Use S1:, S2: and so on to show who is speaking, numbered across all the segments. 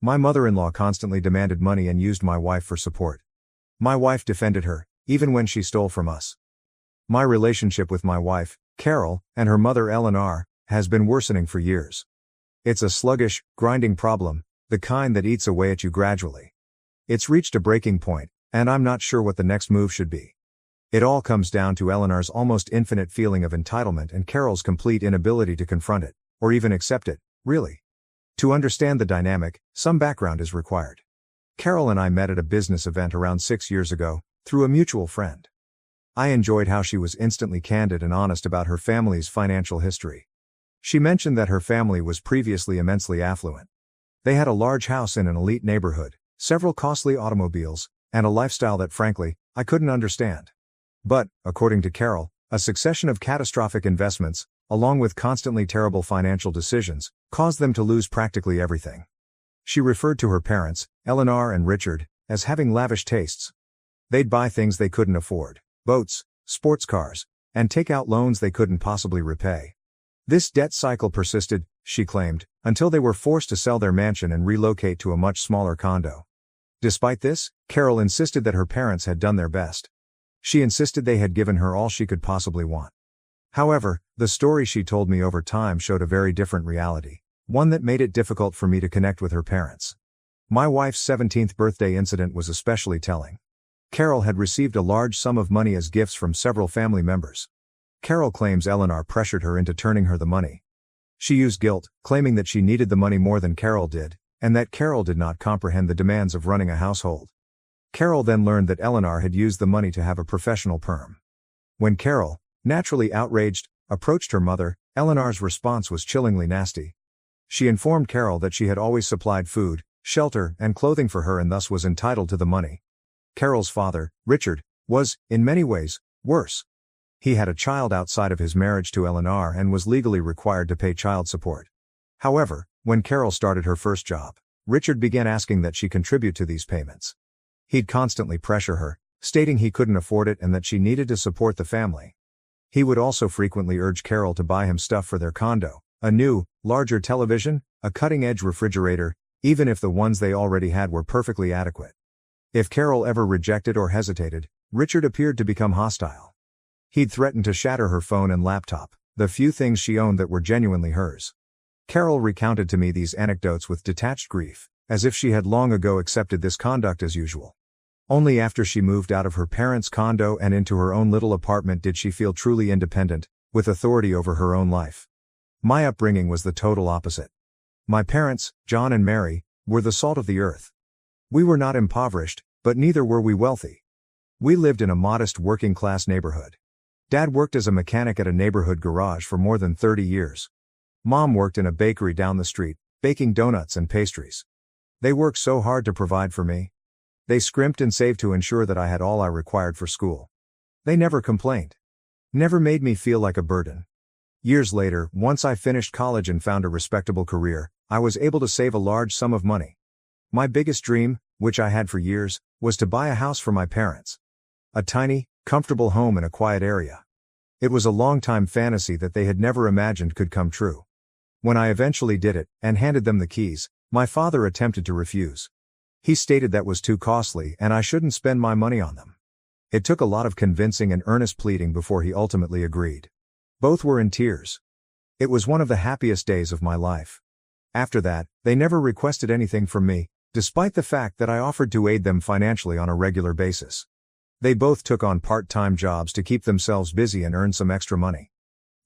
S1: My mother-in-law constantly demanded money and used my wife for support. My wife defended her, even when she stole from us. My relationship with my wife, Carol, and her mother Eleanor, has been worsening for years. It's a sluggish, grinding problem, the kind that eats away at you gradually. It's reached a breaking point, and I'm not sure what the next move should be. It all comes down to Eleanor's almost infinite feeling of entitlement and Carol's complete inability to confront it, or even accept it, really. To understand the dynamic, some background is required. Carol and I met at a business event around 6 years ago, through a mutual friend. I enjoyed how she was instantly candid and honest about her family's financial history. She mentioned that her family was previously immensely affluent. They had a large house in an elite neighborhood, several costly automobiles, and a lifestyle that frankly, I couldn't understand. But, according to Carol, a succession of catastrophic investments, along with constantly terrible financial decisions, caused them to lose practically everything. She referred to her parents, Eleanor and Richard, as having lavish tastes. They'd buy things they couldn't afford, boats, sports cars, and take out loans they couldn't possibly repay. This debt cycle persisted, she claimed, until they were forced to sell their mansion and relocate to a much smaller condo. Despite this, Carol insisted that her parents had done their best. She insisted they had given her all she could possibly want. However, the story she told me over time showed a very different reality, one that made it difficult for me to connect with her parents. My wife's 17th birthday incident was especially telling. Carol had received a large sum of money as gifts from several family members. Carol claims Eleanor pressured her into turning her the money. She used guilt, claiming that she needed the money more than Carol did, and that Carol did not comprehend the demands of running a household. Carol then learned that Eleanor had used the money to have a professional perm. When Carol, naturally outraged, approached her mother, Eleanor's response was chillingly nasty. She informed Carol that she had always supplied food, shelter, and clothing for her and thus was entitled to the money. Carol's father, Richard, was, in many ways, worse. He had a child outside of his marriage to Eleanor and was legally required to pay child support. However, when Carol started her first job, Richard began asking that she contribute to these payments. He'd constantly pressure her, stating he couldn't afford it and that she needed to support the family. He would also frequently urge Carol to buy him stuff for their condo, a new, larger television, a cutting-edge refrigerator, even if the ones they already had were perfectly adequate. If Carol ever rejected or hesitated, Richard appeared to become hostile. He'd threaten to shatter her phone and laptop, the few things she owned that were genuinely hers. Carol recounted to me these anecdotes with detached grief, as if she had long ago accepted this conduct as usual. Only after she moved out of her parents' condo and into her own little apartment did she feel truly independent, with authority over her own life. My upbringing was the total opposite. My parents, John and Mary, were the salt of the earth. We were not impoverished, but neither were we wealthy. We lived in a modest working-class neighborhood. Dad worked as a mechanic at a neighborhood garage for more than 30 years. Mom worked in a bakery down the street, baking donuts and pastries. They worked so hard to provide for me. They scrimped and saved to ensure that I had all I required for school. They never complained. Never made me feel like a burden. Years later, once I finished college and found a respectable career, I was able to save a large sum of money. My biggest dream, which I had for years, was to buy a house for my parents. A tiny, comfortable home in a quiet area. It was a long-time fantasy that they had never imagined could come true. When I eventually did it, and handed them the keys, my father attempted to refuse. He stated that was too costly and I shouldn't spend my money on them. It took a lot of convincing and earnest pleading before he ultimately agreed. Both were in tears. It was one of the happiest days of my life. After that, they never requested anything from me, despite the fact that I offered to aid them financially on a regular basis. They both took on part-time jobs to keep themselves busy and earn some extra money.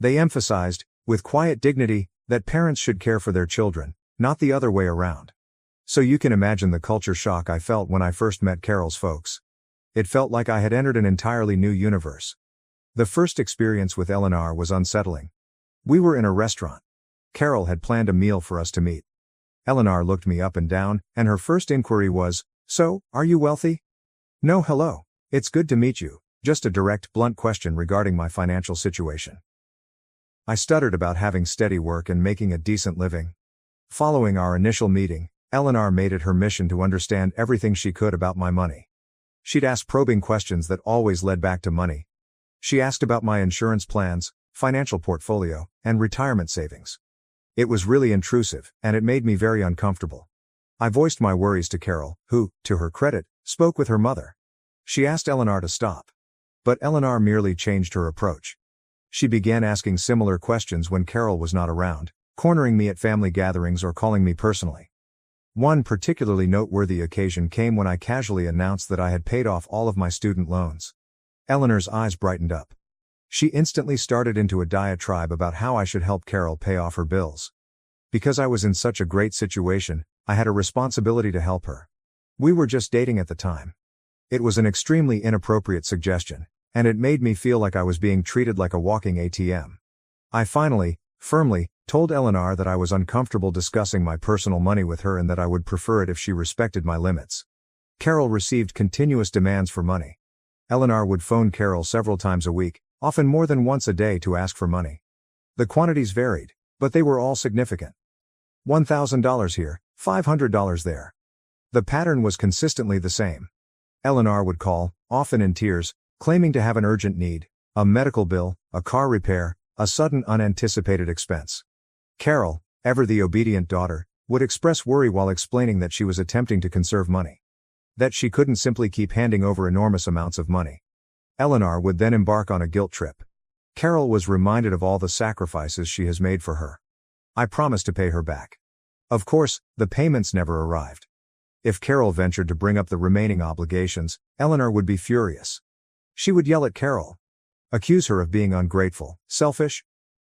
S1: They emphasized, with quiet dignity, that parents should care for their children, not the other way around. So you can imagine the culture shock I felt when I first met Carol's folks. It felt like I had entered an entirely new universe. The first experience with Eleanor was unsettling. We were in a restaurant. Carol had planned a meal for us to meet. Eleanor looked me up and down, and her first inquiry was, "So, are you wealthy?" "No, hello. It's good to meet you," just a direct, blunt question regarding my financial situation. I stuttered about having steady work and making a decent living. Following our initial meeting, Eleanor made it her mission to understand everything she could about my money. She'd ask probing questions that always led back to money. She asked about my insurance plans, financial portfolio, and retirement savings. It was really intrusive, and it made me very uncomfortable. I voiced my worries to Carol, who, to her credit, spoke with her mother. She asked Eleanor to stop. But Eleanor merely changed her approach. She began asking similar questions when Carol was not around, cornering me at family gatherings or calling me personally. One particularly noteworthy occasion came when I casually announced that I had paid off all of my student loans. Eleanor's eyes brightened up. She instantly started into a diatribe about how I should help Carol pay off her bills. Because I was in such a great situation, I had a responsibility to help her. We were just dating at the time. It was an extremely inappropriate suggestion, and it made me feel like I was being treated like a walking ATM. I finally, firmly, told Eleanor that I was uncomfortable discussing my personal money with her and that I would prefer it if she respected my limits. Carol received continuous demands for money. Eleanor would phone Carol several times a week, often more than once a day, to ask for money. The quantities varied, but they were all significant. $1,000 here, $500 there. The pattern was consistently the same. Eleanor would call, often in tears, claiming to have an urgent need, a medical bill, a car repair, a sudden unanticipated expense. Carol, ever the obedient daughter, would express worry while explaining that she was attempting to conserve money. That she couldn't simply keep handing over enormous amounts of money. Eleanor would then embark on a guilt trip. Carol was reminded of all the sacrifices she has made for her. I promised to pay her back. Of course, the payments never arrived. If Carol ventured to bring up the remaining obligations, Eleanor would be furious. She would yell at Carol. Accuse her of being ungrateful, selfish.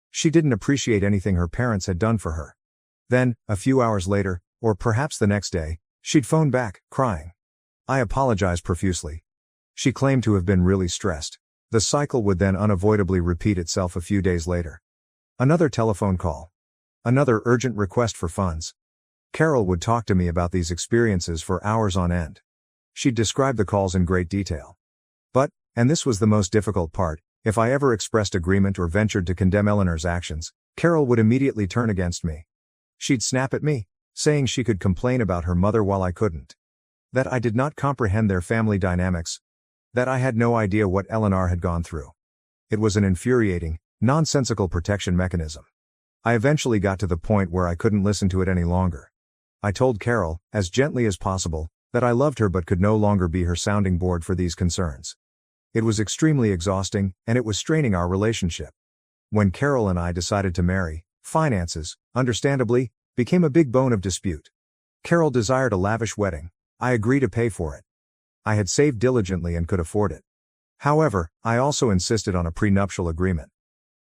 S1: She didn't appreciate anything her parents had done for her. Then, a few hours later, or perhaps the next day, she'd phone back, crying. I apologized profusely. She claimed to have been really stressed. The cycle would then unavoidably repeat itself a few days later. Another telephone call. Another urgent request for funds. Carol would talk to me about these experiences for hours on end. She'd describe the calls in great detail. But, and this was the most difficult part, if I ever expressed agreement or ventured to condemn Eleanor's actions, Carol would immediately turn against me. She'd snap at me, saying she could complain about her mother while I couldn't. That I did not comprehend their family dynamics. That I had no idea what Eleanor had gone through. It was an infuriating, nonsensical protection mechanism. I eventually got to the point where I couldn't listen to it any longer. I told Carol, as gently as possible, that I loved her but could no longer be her sounding board for these concerns. It was extremely exhausting, and it was straining our relationship. When Carol and I decided to marry, finances, understandably, became a big bone of dispute. Carol desired a lavish wedding. I agreed to pay for it. I had saved diligently and could afford it. However, I also insisted on a prenuptial agreement.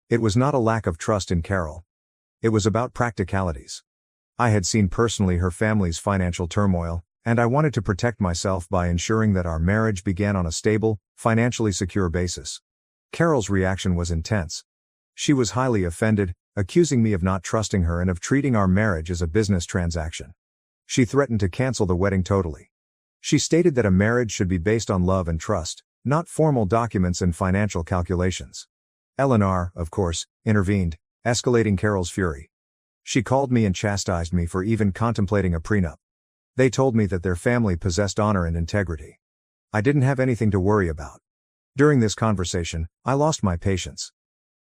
S1: It was not a lack of trust in Carol. It was about practicalities. I had seen personally her family's financial turmoil, and I wanted to protect myself by ensuring that our marriage began on a stable, financially secure basis. Carol's reaction was intense. She was highly offended, accusing me of not trusting her and of treating our marriage as a business transaction. She threatened to cancel the wedding totally. She stated that a marriage should be based on love and trust, not formal documents and financial calculations. Eleanor, of course, intervened, escalating Carol's fury. She called me and chastised me for even contemplating a prenup. They told me that their family possessed honor and integrity. I didn't have anything to worry about. During this conversation, I lost my patience.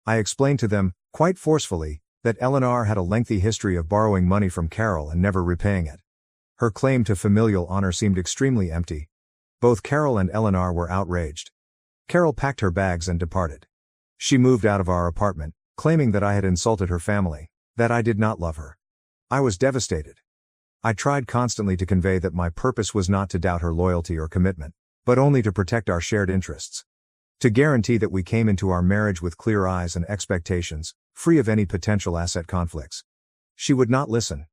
S1: I explained to them, quite forcefully, that Eleanor had a lengthy history of borrowing money from Carol and never repaying it. Her claim to familial honor seemed extremely empty. Both Carol and Eleanor were outraged. Carol packed her bags and departed. She moved out of our apartment, claiming that I had insulted her family, that I did not love her. I was devastated. I tried constantly to convey that my purpose was not to doubt her loyalty or commitment, but only to protect our shared interests. To guarantee that we came into our marriage with clear eyes and expectations, free of any potential asset conflicts. She would not listen.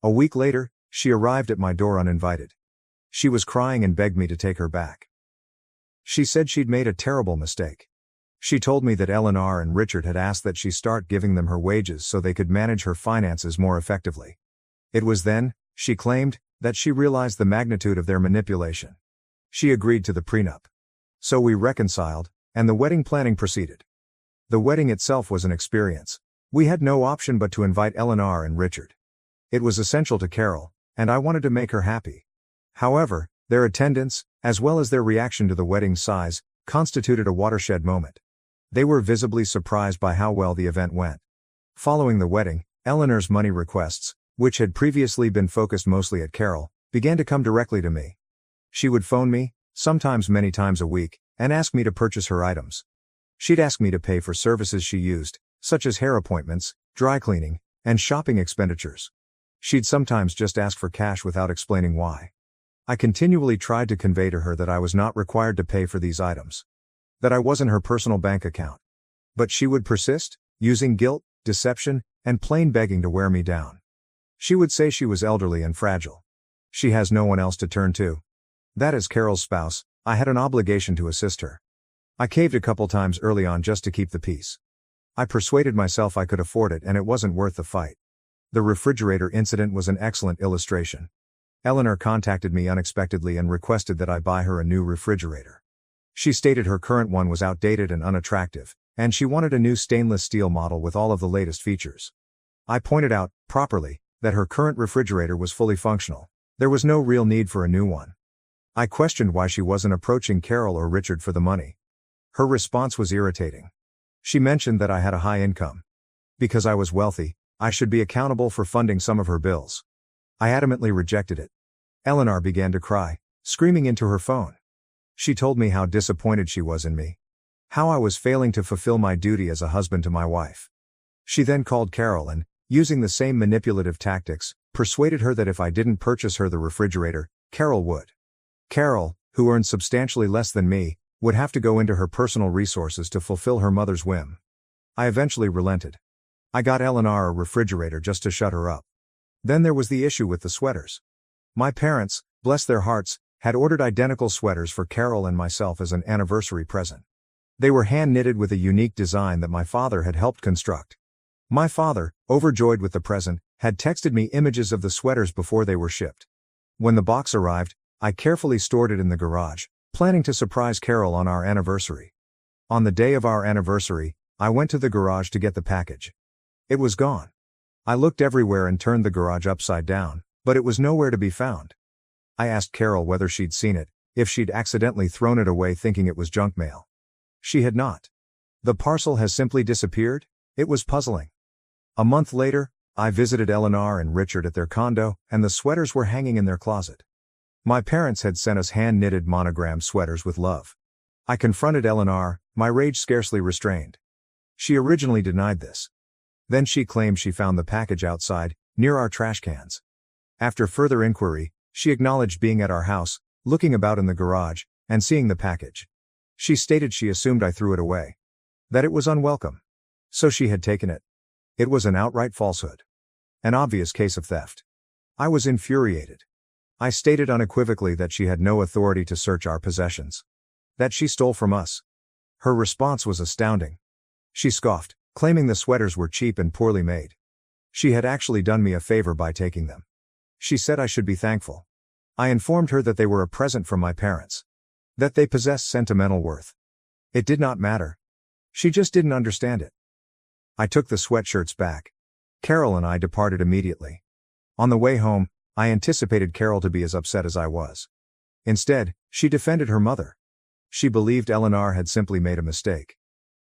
S1: A week later, she arrived at my door uninvited. She was crying and begged me to take her back. She said she'd made a terrible mistake. She told me that Eleanor and Richard had asked that she start giving them her wages so they could manage her finances more effectively. It was then, she claimed, that she realized the magnitude of their manipulation. She agreed to the prenup. So we reconciled, and the wedding planning proceeded. The wedding itself was an experience. We had no option but to invite Eleanor and Richard. It was essential to Carol, and I wanted to make her happy. However, their attendance, as well as their reaction to the wedding's size, constituted a watershed moment. They were visibly surprised by how well the event went. Following the wedding, Eleanor's money requests, which had previously been focused mostly at Carol, began to come directly to me. She would phone me, sometimes many times a week, and ask me to purchase her items. She'd ask me to pay for services she used, such as hair appointments, dry cleaning, and shopping expenditures. She'd sometimes just ask for cash without explaining why. I continually tried to convey to her that I was not required to pay for these items. That I wasn't her personal bank account. But she would persist, using guilt, deception, and plain begging to wear me down. She would say she was elderly and fragile. She has no one else to turn to. That as Carol's spouse, I had an obligation to assist her. I caved a couple times early on just to keep the peace. I persuaded myself I could afford it and it wasn't worth the fight. The refrigerator incident was an excellent illustration. Eleanor contacted me unexpectedly and requested that I buy her a new refrigerator. She stated her current one was outdated and unattractive, and she wanted a new stainless steel model with all of the latest features. I pointed out, properly, that her current refrigerator was fully functional. There was no real need for a new one. I questioned why she wasn't approaching Carol or Richard for the money. Her response was irritating. She mentioned that I had a high income. Because I was wealthy, I should be accountable for funding some of her bills. I adamantly rejected it. Eleanor began to cry, screaming into her phone. She told me how disappointed she was in me. How I was failing to fulfill my duty as a husband to my wife. She then called Carol and, using the same manipulative tactics, persuaded her that if I didn't purchase her the refrigerator, Carol would. Carol, who earned substantially less than me, would have to go into her personal resources to fulfill her mother's whim. I eventually relented. I got Eleanor a refrigerator just to shut her up. Then there was the issue with the sweaters. My parents, bless their hearts, had ordered identical sweaters for Carol and myself as an anniversary present. They were hand-knitted with a unique design that my father had helped construct. My father, overjoyed with the present, had texted me images of the sweaters before they were shipped. When the box arrived, I carefully stored it in the garage, planning to surprise Carol on our anniversary. On the day of our anniversary, I went to the garage to get the package. It was gone. I looked everywhere and turned the garage upside down, but it was nowhere to be found. I asked Carol whether she'd seen it, if she'd accidentally thrown it away thinking it was junk mail. She had not. The parcel has simply disappeared? It was puzzling. A month later, I visited Eleanor and Richard at their condo, and the sweaters were hanging in their closet. My parents had sent us hand-knitted monogram sweaters with love. I confronted Eleanor, my rage scarcely restrained. She originally denied this. Then she claimed she found the package outside, near our trash cans. After further inquiry, she acknowledged being at our house, looking about in the garage, and seeing the package. She stated she assumed I threw it away. That it was unwelcome. So she had taken it. It was an outright falsehood. An obvious case of theft. I was infuriated. I stated unequivocally that she had no authority to search our possessions. That she stole from us. Her response was astounding. She scoffed, claiming the sweaters were cheap and poorly made. She had actually done me a favor by taking them. She said I should be thankful. I informed her that they were a present from my parents. That they possessed sentimental worth. It did not matter. She just didn't understand it. I took the sweatshirts back. Carol and I departed immediately. On the way home, I anticipated Carol to be as upset as I was. Instead, she defended her mother. She believed Eleanor had simply made a mistake.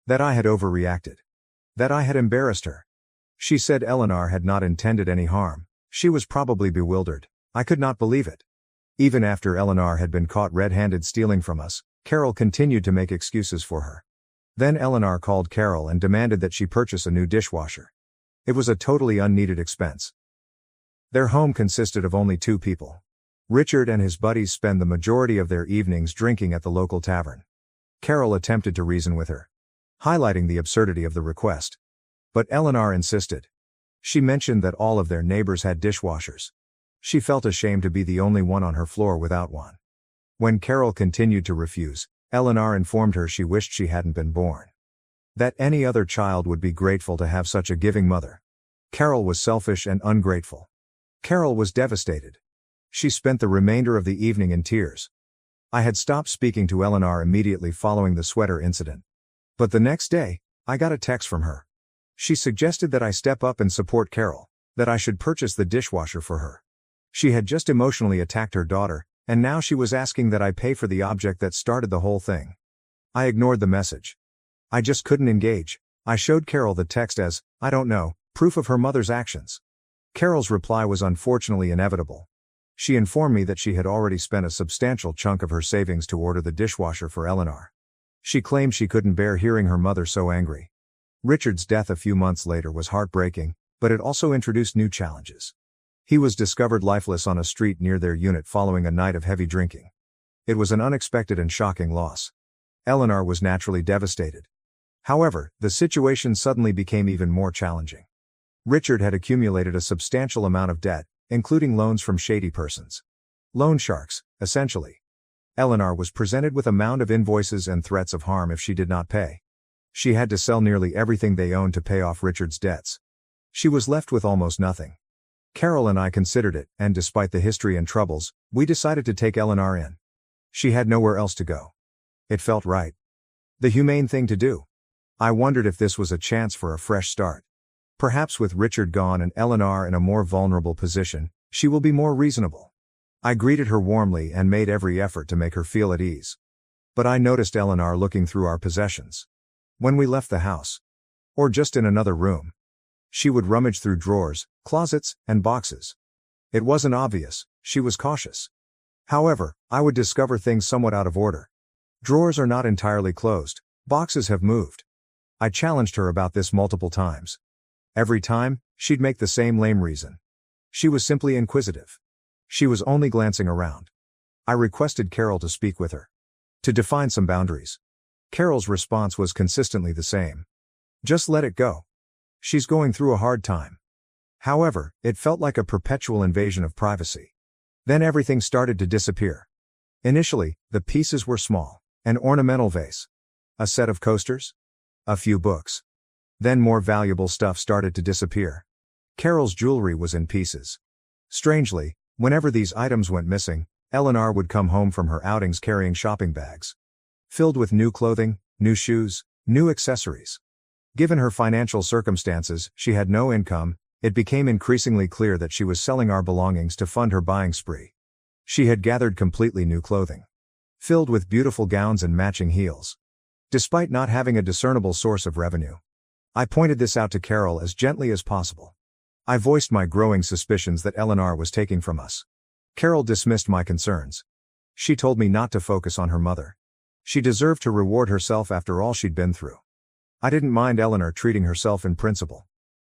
S1: That I had overreacted. That I had embarrassed her. She said Eleanor had not intended any harm. She was probably bewildered. I could not believe it. Even after Eleanor had been caught red-handed stealing from us, Carol continued to make excuses for her. Then Eleanor called Carol and demanded that she purchase a new dishwasher. It was a totally unneeded expense. Their home consisted of only 2 people. Richard and his buddies spend the majority of their evenings drinking at the local tavern. Carol attempted to reason with her, highlighting the absurdity of the request. But Eleanor insisted. She mentioned that all of their neighbors had dishwashers. She felt ashamed to be the only one on her floor without one. When Carol continued to refuse, Eleanor informed her she wished she hadn't been born. That any other child would be grateful to have such a giving mother. Carol was selfish and ungrateful. Carol was devastated. She spent the remainder of the evening in tears. I had stopped speaking to Eleanor immediately following the sweater incident. But the next day, I got a text from her. She suggested that I step up and support Carol, that I should purchase the dishwasher for her. She had just emotionally attacked her daughter, and now she was asking that I pay for the object that started the whole thing. I ignored the message. I just couldn't engage. I showed Carol the text as, I don't know, proof of her mother's actions. Carol's reply was unfortunately inevitable. She informed me that she had already spent a substantial chunk of her savings to order the dishwasher for Eleanor. She claimed she couldn't bear hearing her mother so angry. Richard's death a few months later was heartbreaking, but it also introduced new challenges. He was discovered lifeless on a street near their unit following a night of heavy drinking. It was an unexpected and shocking loss. Eleanor was naturally devastated. However, the situation suddenly became even more challenging. Richard had accumulated a substantial amount of debt, including loans from shady persons. Loan sharks, essentially. Eleanor was presented with a mound of invoices and threats of harm if she did not pay. She had to sell nearly everything they owned to pay off Richard's debts. She was left with almost nothing. Carol and I considered it, and despite the history and troubles, we decided to take Eleanor in. She had nowhere else to go. It felt right. The humane thing to do. I wondered if this was a chance for a fresh start. Perhaps with Richard gone and Eleanor in a more vulnerable position, she will be more reasonable. I greeted her warmly and made every effort to make her feel at ease. But I noticed Eleanor looking through our possessions. When we left the house, or just in another room, she would rummage through drawers, closets, and boxes. It wasn't obvious, she was cautious. However, I would discover things somewhat out of order. Drawers are not entirely closed, boxes have moved. I challenged her about this multiple times. Every time, she'd make the same lame reason. She was simply inquisitive. She was only glancing around. I requested Carol to speak with her. To define some boundaries. Carol's response was consistently the same. Just let it go. She's going through a hard time. However, it felt like a perpetual invasion of privacy. Then everything started to disappear. Initially, the pieces were small. An ornamental vase. A set of coasters. A few books. Then more valuable stuff started to disappear. Carol's jewelry was in pieces. Strangely, whenever these items went missing, Eleanor would come home from her outings carrying shopping bags. Filled with new clothing, new shoes, new accessories. Given her financial circumstances, she had no income. It became increasingly clear that she was selling our belongings to fund her buying spree. She had gathered completely new clothing. Filled with beautiful gowns and matching heels. Despite not having a discernible source of revenue. I pointed this out to Carol as gently as possible. I voiced my growing suspicions that Eleanor was taking from us. Carol dismissed my concerns. She told me not to focus on her mother. She deserved to reward herself after all she'd been through. I didn't mind Eleanor treating herself in principle.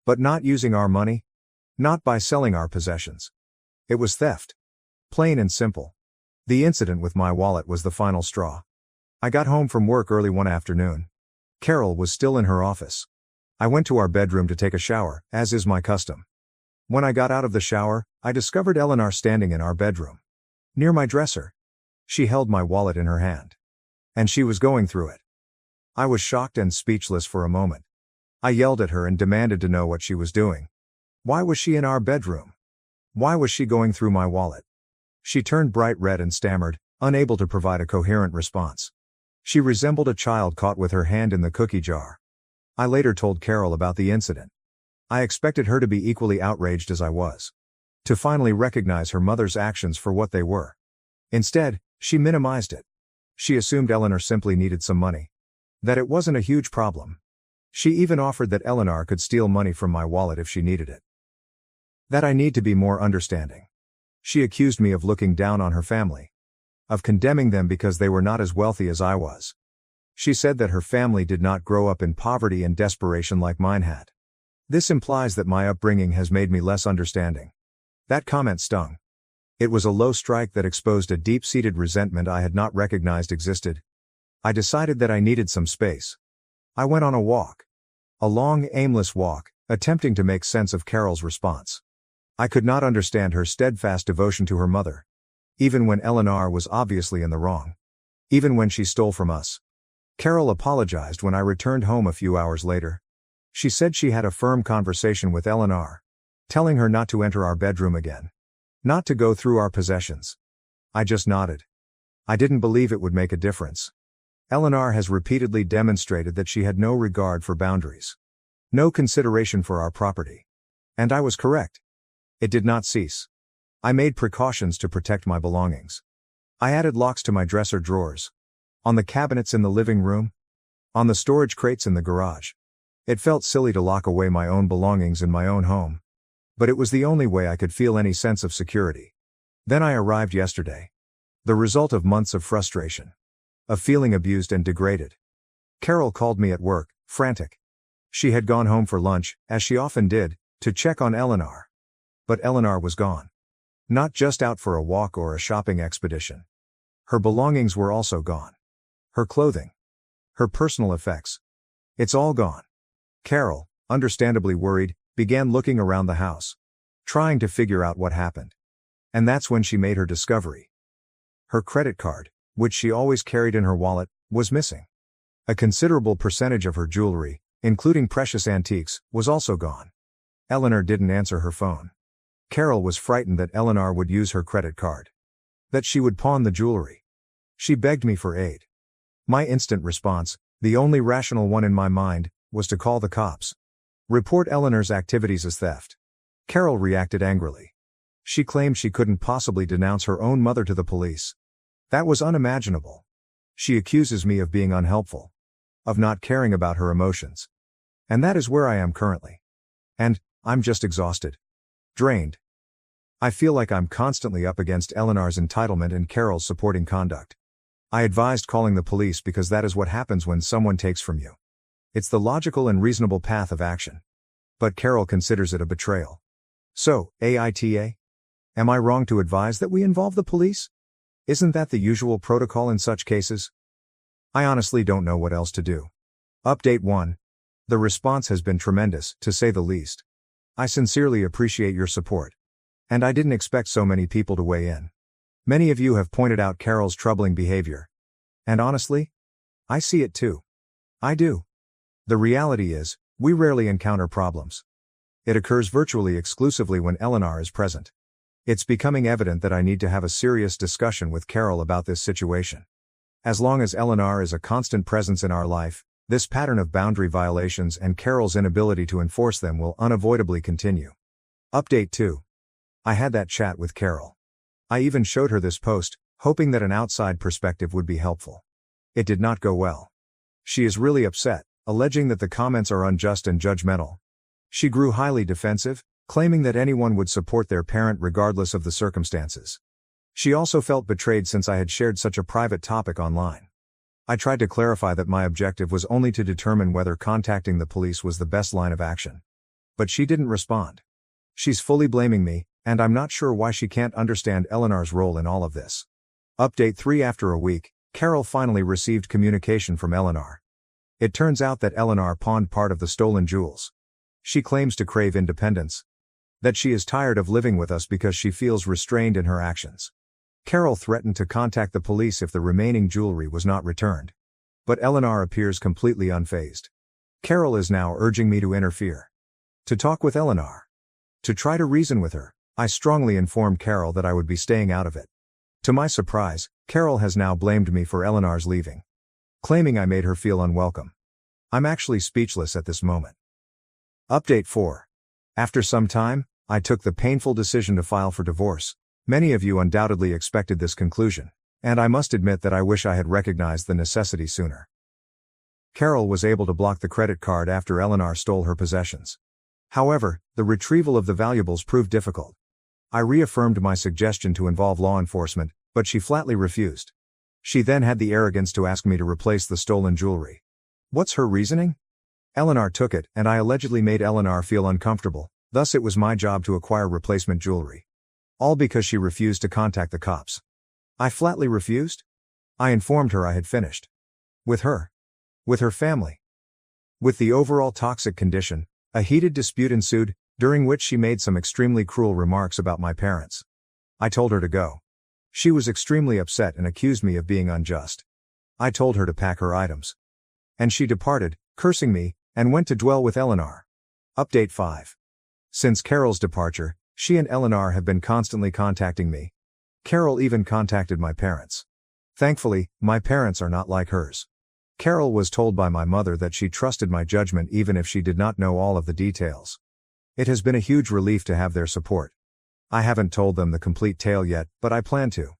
S1: But not using our money? Not by selling our possessions. It was theft. Plain and simple. The incident with my wallet was the final straw. I got home from work early one afternoon. Carol was still in her office. I went to our bedroom to take a shower, as is my custom. When I got out of the shower, I discovered Eleanor standing in our bedroom. Near my dresser. She held my wallet in her hand. And she was going through it. I was shocked and speechless for a moment. I yelled at her and demanded to know what she was doing. Why was she in our bedroom? Why was she going through my wallet? She turned bright red and stammered, unable to provide a coherent response. She resembled a child caught with her hand in the cookie jar. I later told Carol about the incident. I expected her to be equally outraged as I was. To finally recognize her mother's actions for what they were. Instead, she minimized it. She assumed Eleanor simply needed some money. That it wasn't a huge problem. She even offered that Eleanor could steal money from my wallet if she needed it. That I need to be more understanding. She accused me of looking down on her family. Of condemning them because they were not as wealthy as I was. She said that her family did not grow up in poverty and desperation like mine had. This implies that my upbringing has made me less understanding. That comment stung. It was a low strike that exposed a deep-seated resentment I had not recognized existed. I decided that I needed some space. I went on a walk. A long, aimless walk, attempting to make sense of Carol's response. I could not understand her steadfast devotion to her mother. Even when Eleanor was obviously in the wrong. Even when she stole from us. Carol apologized when I returned home a few hours later. She said she had a firm conversation with Eleanor. Telling her not to enter our bedroom again. Not to go through our possessions. I just nodded. I didn't believe it would make a difference. Eleanor has repeatedly demonstrated that she had no regard for boundaries. No consideration for our property. And I was correct. It did not cease. I made precautions to protect my belongings. I added locks to my dresser drawers. On the cabinets in the living room. On the storage crates in the garage. It felt silly to lock away my own belongings in my own home. But it was the only way I could feel any sense of security. Then I arrived yesterday. The result of months of frustration. Of feeling abused and degraded. Carol called me at work, frantic. She had gone home for lunch, as she often did, to check on Eleanor. But Eleanor was gone. Not just out for a walk or a shopping expedition. Her belongings were also gone. Her clothing. Her personal effects. It's all gone. Carol, understandably worried, began looking around the house. Trying to figure out what happened. And that's when she made her discovery. Her credit card, which she always carried in her wallet, was missing. A considerable percentage of her jewelry, including precious antiques, was also gone. Eleanor didn't answer her phone. Carol was frightened that Eleanor would use her credit card. That she would pawn the jewelry. She begged me for aid. My instant response, the only rational one in my mind, was to call the cops. Report Eleanor's activities as theft. Carol reacted angrily. She claimed she couldn't possibly denounce her own mother to the police. That was unimaginable. She accuses me of being unhelpful. Of not caring about her emotions. And that is where I am currently. And, I'm just exhausted. Drained. I feel like I'm constantly up against Eleanor's entitlement and Carol's supporting conduct. I advised calling the police because that is what happens when someone takes from you. It's the logical and reasonable path of action. But Carol considers it a betrayal. So, AITA? Am I wrong to advise that we involve the police? Isn't that the usual protocol in such cases? I honestly don't know what else to do. Update 1. The response has been tremendous, to say the least. I sincerely appreciate your support. And I didn't expect so many people to weigh in. Many of you have pointed out Carol's troubling behavior. And honestly, I see it too. I do. The reality is, we rarely encounter problems. It occurs virtually exclusively when Eleanor is present. It's becoming evident that I need to have a serious discussion with Carol about this situation. As long as Eleanor is a constant presence in our life, this pattern of boundary violations and Carol's inability to enforce them will unavoidably continue. Update 2. I had that chat with Carol. I even showed her this post, hoping that an outside perspective would be helpful. It did not go well. She is really upset, alleging that the comments are unjust and judgmental. She grew highly defensive, claiming that anyone would support their parent regardless of the circumstances. She also felt betrayed since I had shared such a private topic online. I tried to clarify that my objective was only to determine whether contacting the police was the best line of action. But she didn't respond. She's fully blaming me, and I'm not sure why she can't understand Eleanor's role in all of this. Update 3. After a week, Carol finally received communication from Eleanor. It turns out that Eleanor pawned part of the stolen jewels. She claims to crave independence. That she is tired of living with us because she feels restrained in her actions. Carol threatened to contact the police if the remaining jewelry was not returned. But Eleanor appears completely unfazed. Carol is now urging me to interfere. To talk with Eleanor. To try to reason with her. I strongly informed Carol that I would be staying out of it. To my surprise, Carol has now blamed me for Eleanor's leaving. Claiming I made her feel unwelcome. I'm actually speechless at this moment. Update 4. After some time, I took the painful decision to file for divorce. Many of you undoubtedly expected this conclusion, and I must admit that I wish I had recognized the necessity sooner. Carol was able to block the credit card after Eleanor stole her possessions. However, the retrieval of the valuables proved difficult. I reaffirmed my suggestion to involve law enforcement, but she flatly refused. She then had the arrogance to ask me to replace the stolen jewelry. What's her reasoning? Eleanor took it, and I allegedly made Eleanor feel uncomfortable, thus it was my job to acquire replacement jewelry. All because she refused to contact the cops. I flatly refused? I informed her I had finished. With her. With her family. With the overall toxic condition, a heated dispute ensued, during which she made some extremely cruel remarks about my parents. I told her to go. She was extremely upset and accused me of being unjust. I told her to pack her items. And she departed, cursing me, and went to dwell with Eleanor. Update 5. Since Carol's departure, she and Eleanor have been constantly contacting me. Carol even contacted my parents. Thankfully, my parents are not like hers. Carol was told by my mother that she trusted my judgment even if she did not know all of the details. It has been a huge relief to have their support. I haven't told them the complete tale yet, but I plan to.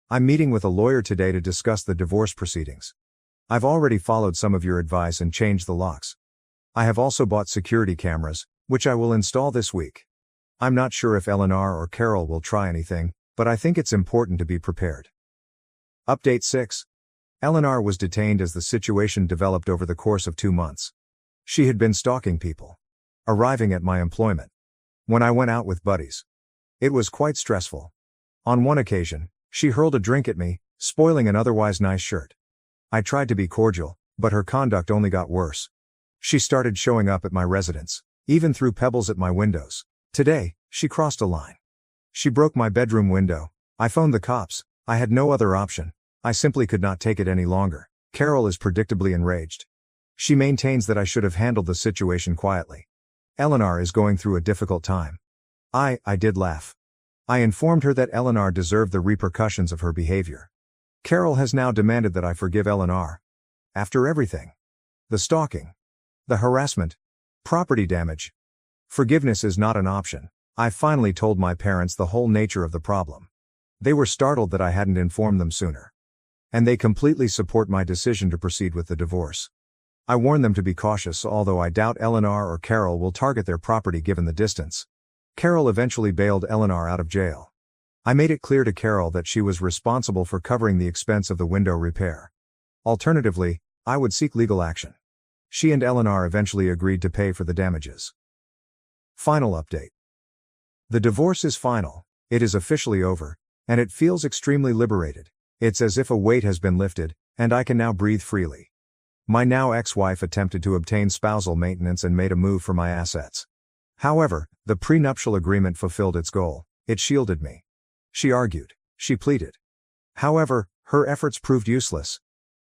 S1: I'm meeting with a lawyer today to discuss the divorce proceedings. I've already followed some of your advice and changed the locks. I have also bought security cameras, which I will install this week. I'm not sure if Eleanor or Carol will try anything, but I think it's important to be prepared. Update 6. Eleanor was detained as the situation developed over the course of 2 months. She had been stalking people, arriving at my employment, when I went out with buddies. It was quite stressful. On one occasion, she hurled a drink at me, spoiling an otherwise nice shirt. I tried to be cordial, but her conduct only got worse. She started showing up at my residence, even threw pebbles at my windows. Today, she crossed a line. She broke my bedroom window. I phoned the cops. I had no other option. I simply could not take it any longer. Carol is predictably enraged. She maintains that I should have handled the situation quietly. Eleanor is going through a difficult time. I did laugh. I informed her that Eleanor deserved the repercussions of her behavior. Carol has now demanded that I forgive Eleanor. After everything. The stalking. The harassment. Property damage. Forgiveness is not an option. I finally told my parents the whole nature of the problem. They were startled that I hadn't informed them sooner. And they completely support my decision to proceed with the divorce. I warned them to be cautious, although I doubt Eleanor or Carol will target their property given the distance. Carol eventually bailed Eleanor out of jail. I made it clear to Carol that she was responsible for covering the expense of the window repair. Alternatively, I would seek legal action. She and Eleanor eventually agreed to pay for the damages. Final update. The divorce is final. It is officially over, and it feels extremely liberated. It's as if a weight has been lifted, and I can now breathe freely. My now ex-wife attempted to obtain spousal maintenance and made a move for my assets. However, the prenuptial agreement fulfilled its goal. It shielded me. She argued. She pleaded. However, her efforts proved useless.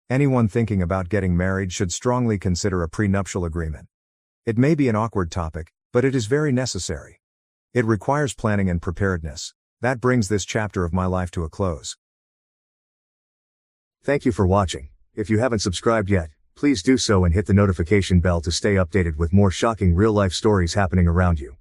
S1: Anyone thinking about getting married should strongly consider a prenuptial agreement. It may be an awkward topic, but it is very necessary. It requires planning and preparedness. That brings this chapter of my life to a close. Thank you for watching. If you haven't subscribed yet, please do so and hit the notification bell to stay updated with more shocking real-life stories happening around you.